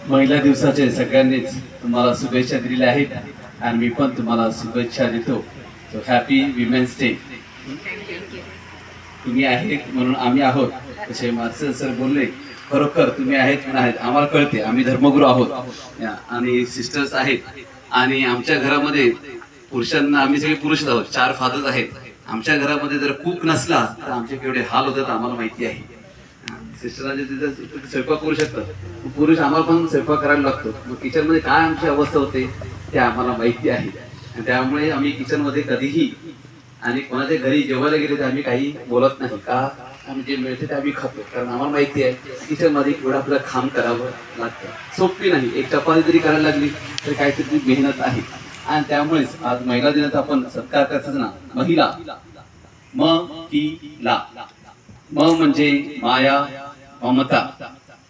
महिला दिवसाचे सगळ्यांनीच तुम्हाला शुभेच्छा दिलेल्या आहेत आणि मी पण तुम्हाला शुभेच्छा देतो. So happy women's day. तुम्ही आहेत म्हणून आम्ही आहोत तसे मास्टर सर बोलले, खरोखर तुम्ही आहेत म्हणून आहेत. आम्हाला कळते आम्ही धर्मगुरू आहोत आणि सिस्टर्स आहेत आणि आमच्या घरामध्ये पुरुषांना आम्ही सगळे पुरुष आहोत, 4 फादर्स आहेत. आमच्या घरामध्ये जर कुक नसला तर आमचे केवढे हाल होतात आम्हाला माहिती आहे. सिस्टरांचे तिथं स्वयंपाक करू शकतात, पुरुष आम्हाला पण स्वयंपाक करायला लागतो. मग किचन मध्ये काय आमची अवस्था होते ते आम्हाला माहिती आहे. आणि त्यामुळे आम्ही किचन मध्ये कधीही आणि कोणाच्या घरी जेवायला गेले तर आम्ही काही बोलत नाही. का आम्ही जे मिळते ते आम्ही खातो, कारण आम्हाला माहिती आहे किचन मध्ये एवढं आपल्याला काम करावं लागतं. सोपी नाही, एक चपाती जरी करायला लागली तर काहीतरी मेहनत आहे. आणि त्यामुळेच आज महिला दिनाचा आपण सत्कार करायचा ना. महिला ला म म्हणजे माया ममता,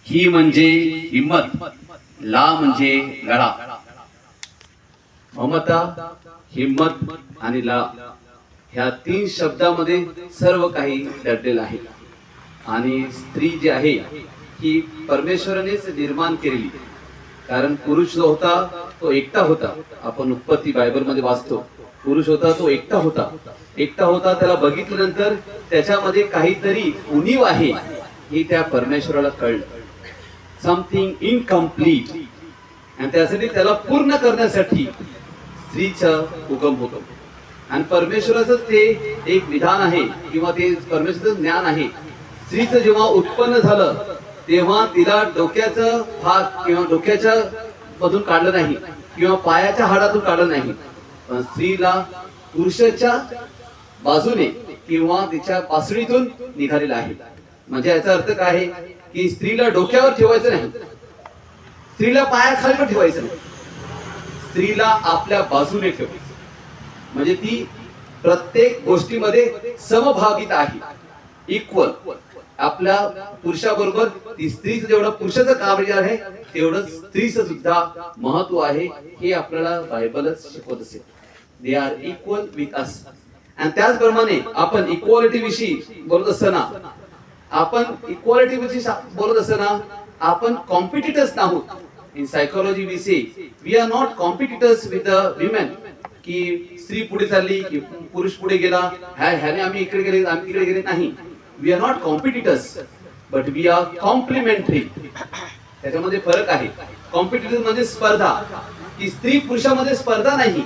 ही म्हणजे हिम्मत, ला म्हणजे लढा. ममता, हिम्मत आणि ला ह्या 3 शब्दामध्ये सर्व काही दडलेलं आहे. आणि स्त्री जी आहे ही परमेश्वरानेच निर्माण केलेली, कारण पुरुष जो होता तो एकटा होता. आपण उत्पत्ती बायबल मध्ये वाचतो, पुरुष होता तो एकटा होता. त्याला बघितल्यानंतर त्याच्यामध्ये काहीतरी उणीव आहे हे त्या परमेश्वराला कळलं. Something incomplete. आणि त्यासाठी त्याला पूर्ण करण्यासाठी स्त्रीचा उगम होतो. आणि परमेश्वराचं ते एक विधान आहे किंवा ते परमेश्वराचं ज्ञान आहे. स्त्रीचं जेव्हा उत्पन्न झालं तेव्हा तिला डोक्याचं भाग किंवा डोक्याच्या मधून काढलं नाही किंवा पायाच्या हाडातून काढलं नाही, पण स्त्रीला पुरुषाच्या बाजूने किंवा तिच्या पासळीतून निघालेला आहे. म्हणजे याचा अर्थ काय आहे की स्त्रीला डोक्यावर ठेवायचं नाही, स्त्रीला पायाखाली पण ठेवायचं नाही, स्त्रीला आपल्या बाजूने ठेवायचं. म्हणजे ती प्रत्येक गोष्टीमध्ये समभागित आहे, इक्वल. आपल्या पुरुषाबरोबर ती स्त्रीचं जेवढं पुरुषाचं कार्य आहे तेवढं स्त्रीचं सुद्धा महत्व आहे. हे आपल्याला बायबलच शिकवत असेल. They are equal with us. आणि त्याचप्रमाणे आपण इक्वालिटी विषयी बोलत असताना आपण कॉम्पिटिटर्स नाहोत. In psychology we say we are not competitors with the women. की स्त्री पुढे चालली की पुरुष पुढे गेला, ह्याने आम्ही इकडे गेले आम्ही तिकडे गेले, नाही. We are not competitors but we are complementary. त्याच्यामध्ये फरक आहे. कॉम्पिटिटर म्हणजे स्पर्धा, की स्त्री पुरुषामध्ये स्पर्धा नाही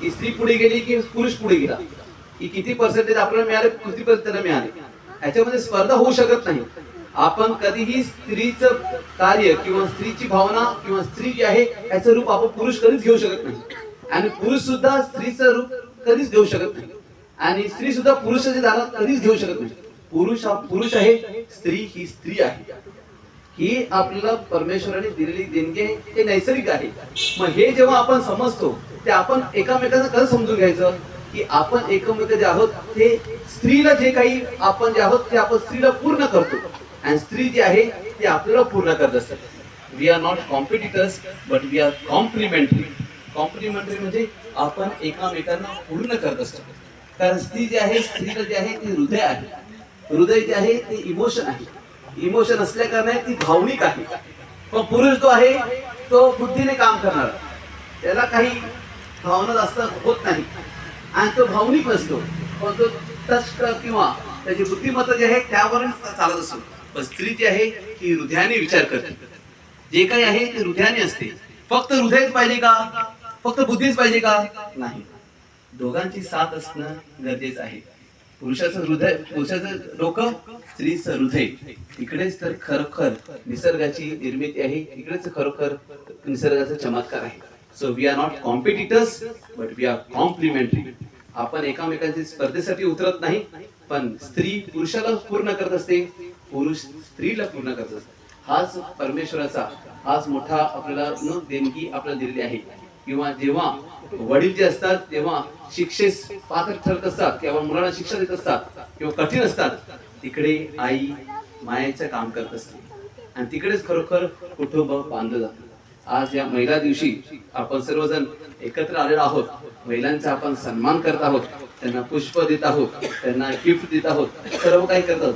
की स्त्री पुढे गेली की पुरुष पुढे गेला, की किती पर्सेंटेज आपल्याला मिळाले किती पर्सेंटेज मिळाले, याच्यामध्ये स्पर्धा होऊ शकत नाही. आपण कधीही स्त्रीचं कार्य किंवा स्त्रीची भावना किंवा स्त्री जी आहे याचं रूप आपण पुरुष कधीच घेऊ शकत नाही. आणि पुरुष सुद्धा स्त्रीचं रूप कधीच घेऊ शकत नाही. आणि स्त्री सुद्धा पुरुषाची जागा कधीच घेऊ शकत नाही. पुरुष हा पुरुष आहे, स्त्री ही स्त्री आहे. ही आपल्याला परमेश्वराने दिलेली देणगी आहे, ते नैसर्गिक आहे. मग हे जेव्हा आपण समजतो ते आपण एकामेकांना कसं समजून घ्यायचं की आपण एकमेक जे आहोत ते स्त्रीला जे काही आपण जे आहोत ते आपण स्त्रीला पूर्ण करतो आणि स्त्री जी आहे ती आपल्याला पूर्ण करत असते. We are not competitors but we are complementary. Complementary म्हणजे आपण एकामेकांना पूर्ण करत असतो. कारण स्त्री जी आहे, स्त्रीला जे आहे ते हृदय आहे. हृदय जे आहे ते इमोशन आहे. इमोशन असल्या कारणाने ती भावनिक आहे. पण पुरुष जो आहे तो बुद्धीने काम करणार, त्याला काही भावना जास्त होत नाही आणि तो भावनिक नसतो, पण तो तर्क किंवा त्याची बुद्धिमत्ता जी आहे त्यावरच चालत असतो. पण स्त्री जी आहे ती हृदयाने विचार करते. जे काही आहे ते हृदयाने असते. फक्त हृदयच पाहिजे का, फक्त बुद्धीच पाहिजे का, नाही. दोघांची साथ असणं गरजेचं आहे. पुरुषाचं हृदय, पुरुषाचं डोकं, स्त्रीचं हृदय. इकडेच तर खरोखर निसर्गाची निर्मिती आहे, इकडेच खरोखर निसर्गाचा चमत्कार आहे. So we are not competitors but we are complementary. आपण एकामेकांची स्पर्धेसाठी उतरत नाही, पण स्त्री पुरुषाला पूर्ण करत असते, पुरुष स्त्रीला पूर्ण करत असते. हाच परमेश्वराचा हाच मोठा आपल्याला देणगी आपल्याला दिलेली आहे. किंवा जेव्हा वडील जे असतात तेव्हा शिक्षेस पात्र ठरत असतात किंवा मुलांना शिक्षा देत असतात किंवा कठीण असतात, तिकडे आई मायेचं काम करत असते आणि तिकडेच खरोखर कुटुंब बांधलं जातं. आज या महिला दिवशी आपण सर्वजण एकत्र आलेलो आहोत. महिलांचा आपण सन्मान करत आहोत, त्यांना पुष्प देत आहोत, त्यांना गिफ्ट देत आहोत, सर्व काही करत आहोत.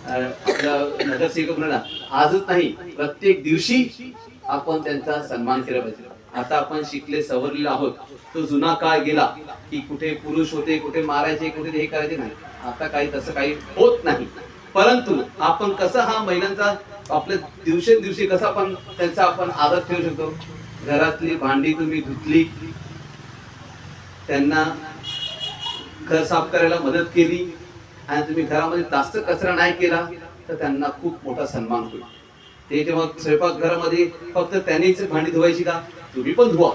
आपल्या नगरसेवक म्हणाला आजच नाही प्रत्येक दिवशी आपण त्यांचा सन्मान केला पाहिजे. आता आपण शिकले सवरलेले आहोत. तो जुना काळ गेला की कुठे पुरुष होते, कुठे मारायचे, कुठे हे करायचे नाही. आता काही तसं काही होत नाही. परंतु आपण कसं हा महिलांचा आपल्या दिवसेंदिवशी कसा आपण त्यांचा आपण आदर ठेवू शकतो. घरातली भांडी तुम्ही धुतली, त्यांना घर साफ करायला मदत केली आणि तुम्ही घरामध्ये जास्त कचरा नाही केला तर त्यांना खूप मोठा सन्मान होईल. ते जेव्हा स्वयंपाकघरामध्ये फक्त त्यांनीच भांडी धुवायची का, तुम्ही पण धुवा.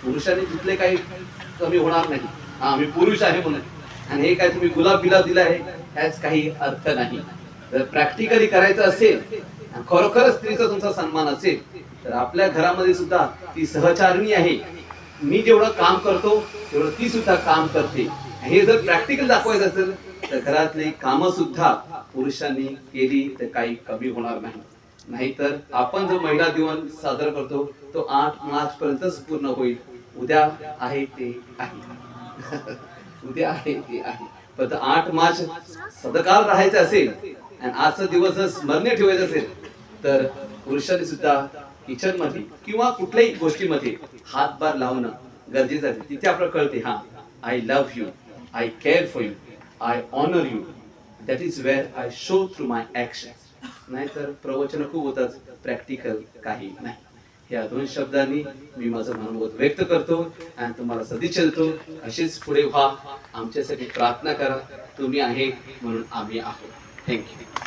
पुरुषांनी धुतले काही कमी होणार नाही. हा मी पुरुष आहे म्हणून आणि हे काय तुम्ही गुलाब बिलाब दिला आहे याच काही अर्थ नाही. जर प्रॅक्टिकली करायचं असेल, खरोखरच स्त्रीचा तुमचा सन्मान असेल तर आपल्या घरामध्ये सुद्धा ती सहचारिणी आहे. मी जेवढं काम करतो तेवढं ती सुद्धा काम करते. हे जर प्रॅक्टिकल दाखवायचं असेल तर घरातली कामं सुद्धा पुरुषांनी केली तर काही कमी होणार नाही. नाहीतर आपण जो महिला दिवस साजरा करतो तो 8 मार्च पर्यंतच पूर्ण होईल. उद्या आहे ते आहे. उद्या आहे ते आहे. पण 8 मार्च सदाकाळ राहायचं असेल आणि आजचा दिवस जर स्मरणीय ठेवायचं असेल तर पुरुषांनी सुद्धा किचन मध्ये किंवा कुठल्याही गोष्टीमध्ये हातभार लावणं गरजेचं आहे. तिथे आपल्याला कळते हा I love you, I care for you, I honour you. That is where I show through my action. नाहीतर प्रवचन खूप होतात, प्रॅक्टिकल काही नाही. या 2 शब्दांनी मी माझं मनोगत व्यक्त करतो आणि तुम्हाला सदिच्छा देतो. असेच पुढे व्हा, आमच्यासाठी प्रार्थना करा. तुम्ही आहे म्हणून आम्ही आहोत. थँक्यू.